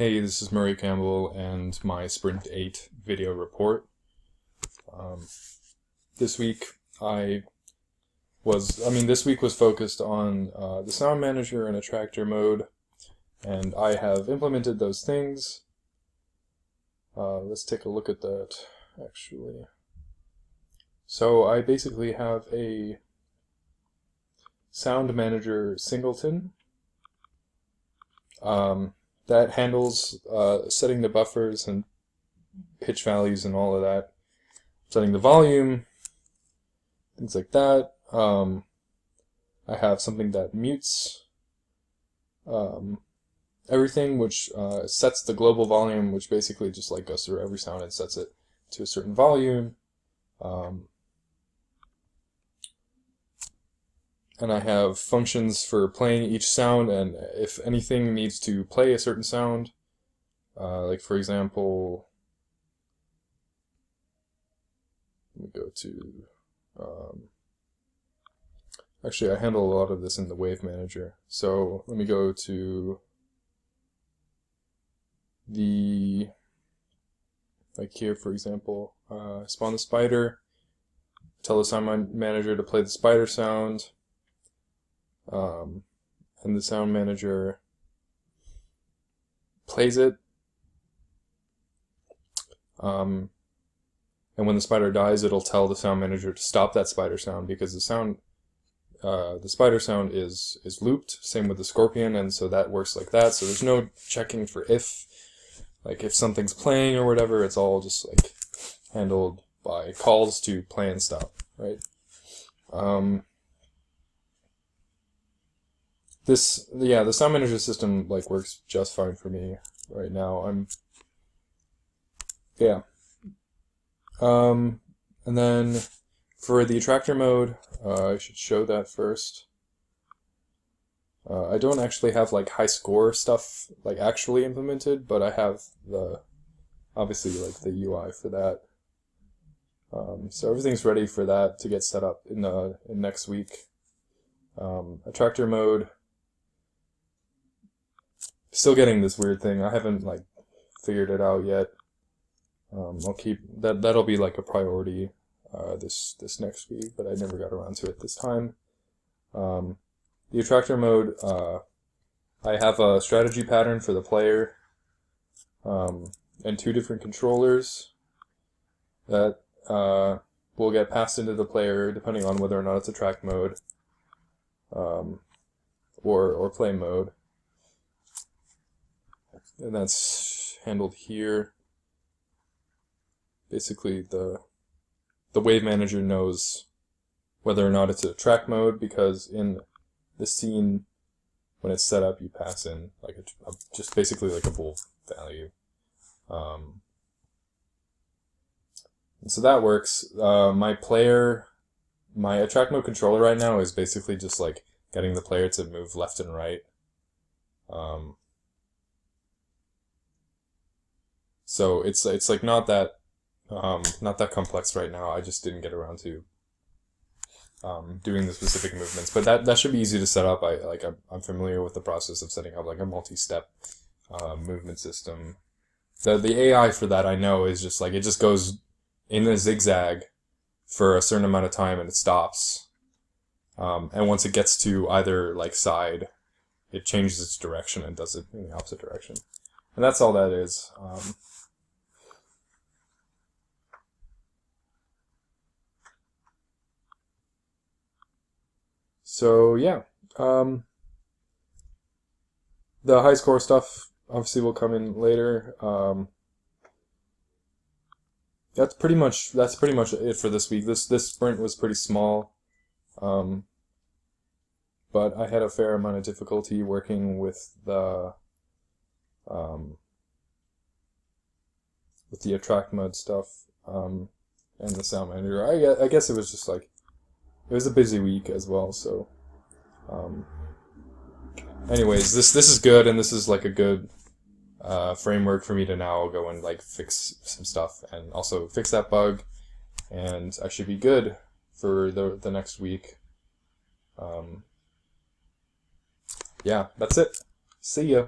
Hey, this is Murray Campbell and my Sprint 8 video report. This week this week was focused on the sound manager and attractor mode, and I have implemented those things. Let's take a look at that, actually. So I basically have a sound manager singleton that handles setting the buffers and pitch values and all of that, setting the volume, things like that. I have something that mutes everything, which sets the global volume, which basically just like goes through every sound and sets it to a certain volume. And I have functions for playing each sound, and if anything needs to play a certain sound, like for example, let me go to, actually I handle a lot of this in the Wave Manager, so let me go to like here for example, spawn the spider, tell the sound manager to play the spider sound, and the sound manager plays it, and when the spider dies, it'll tell the sound manager to stop that spider sound, because the spider sound is looped, same with the scorpion, and so that works like that. So there's no checking for if something's playing or whatever. It's all just like handled by calls to play and stop, right? The sound manager system like works just fine for me right now. And then for the attractor mode, I should show that first. I don't actually have like high score stuff like actually implemented, but I have obviously like the UI for that. So everything's ready for that to get set up in next week. Attractor mode. Still getting this weird thing. I haven't like figured it out yet. I'll keep that. That'll be like a priority this next week, but I never got around to it this time. The attractor mode. I have a strategy pattern for the player, and two different controllers that will get passed into the player depending on whether or not it's attract mode or play mode. And that's handled here. Basically, the Wave Manager knows whether or not it's a track mode, because in the scene, when it's set up, you pass in like just basically like a bool value. And so that works. My attract mode controller right now is basically just like getting the player to move left and right. So it's like not that complex right now. I just didn't get around to doing the specific movements, but that should be easy to set up. I'm familiar with the process of setting up like a multi-step movement system. The AI for that, I know, is just like it just goes in a zigzag for a certain amount of time and it stops. And once it gets to either like side, it changes its direction and does it in the opposite direction. And that's all that is. So yeah, the high score stuff obviously will come in later. That's pretty much it for this week. This sprint was pretty small, but I had a fair amount of difficulty working with the attract mode stuff and the sound manager. I guess it was just like it was a busy week as well. So, anyways, this is good, and this is like a good framework for me to now go and like fix some stuff and also fix that bug, and I should be good for the next week. Yeah, that's it. See ya.